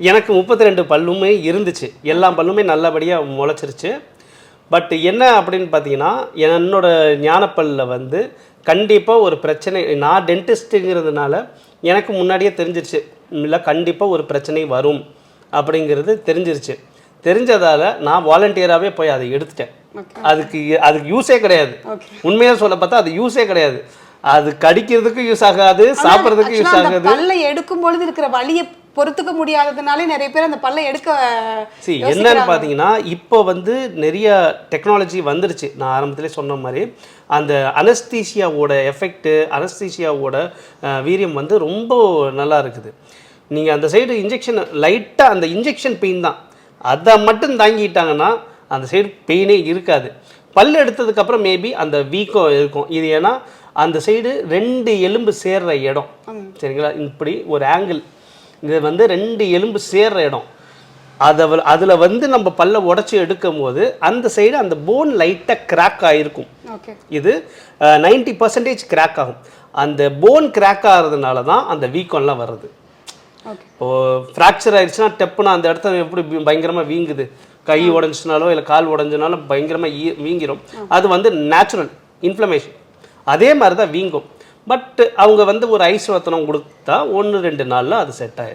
எனக்கு 32 பல்லுமே இருந்துச்சு, எல்லா பல்லுமே நல்லபடியாக முளைச்சிருச்சு. பட் என்ன அப்படின்னு பார்த்தீங்கன்னா, என்னோட ஞானப்பல்லில் வந்து கண்டிப்பாக ஒரு பிரச்சனை. நான் டென்டிஸ்ட்டுங்கிறதுனால எனக்கு முன்னாடியே தெரிஞ்சிருச்சு, இல்லை கண்டிப்பாக ஒரு பிரச்சனை வரும் அப்படிங்கிறது தெரிஞ்சிருச்சு. தெரிஞ்சதால் நான் வாலண்டியராகவே போய் அதை எடுத்துட்டேன். அதுக்கு யூஸே கிடையாது. உண்மையாக சொல்ல பார்த்தா அது யூஸே கிடையாது. அது கடிக்கிறதுக்கு யூஸ் ஆகாது, சாப்பிட்றதுக்கு யூஸ் ஆகாது. பல்லை எடுக்கும் பொழுது இருக்கிற வலியை பொறுத்துக்க முடியாததுனாலே நிறைய பேர் அந்த பல்லை எடுக்க என்னன்னு பார்த்தீங்கன்னா, இப்போ வந்து நிறைய டெக்னாலஜி வந்துருச்சு. நான் ஆரம்பத்திலே சொன்ன மாதிரி அந்த அனஸ்தீசியாவோட எஃபெக்ட்டு, அனஸ்தீசியாவோட வீரியம் வந்து ரொம்ப நல்லா இருக்குது. நீங்கள் அந்த சைடு இன்ஜெக்ஷன் லைட்டாக, அந்த இன்ஜெக்ஷன் பெயின் தான், அதை மட்டும் தாங்கிட்டாங்கன்னா அந்த சைடு பெயினே இருக்காது. பல் எடுத்ததுக்கப்புறம் மேபி அந்த வீக்கம் இருக்கும். இது ஏன்னா அந்த சைடு 2 எலும்பு சேர்ற இடம், சரிங்களா? இப்படி ஒரு ஆங்கிள், இது வந்து 2 எலும்பு சேர்ற இடம். அதில் வந்து நம்ம பல்ல உடச்சி எடுக்கும் போது அந்த சைடு அந்த போன் லைட்டாக கிராக் ஆகிருக்கும். இது 90% கிராக் ஆகும். அந்த போன் கிராக் ஆகிறதுனால தான் அந்த வீக்கம்லாம் வருது. இப்போது ஃப்ராக்சர் ஆயிடுச்சுன்னா டெப்புனா அந்த இடத்த எப்படி பயங்கரமாக வீங்குது, கை உடஞ்சினாலோ இல்லை கால் உடஞ்சினாலும் பயங்கரமாக வீங்கிரும். அது வந்து நேச்சுரல் இன்ஃப்ளமேஷன். அதே மாதிரி தான் வீங்கும். பட் அவங்க வந்து ஒரு ஐஸ் வத்தனம் கொடுத்தா 1-2 நாளில் அது செட் ஆயிடும்.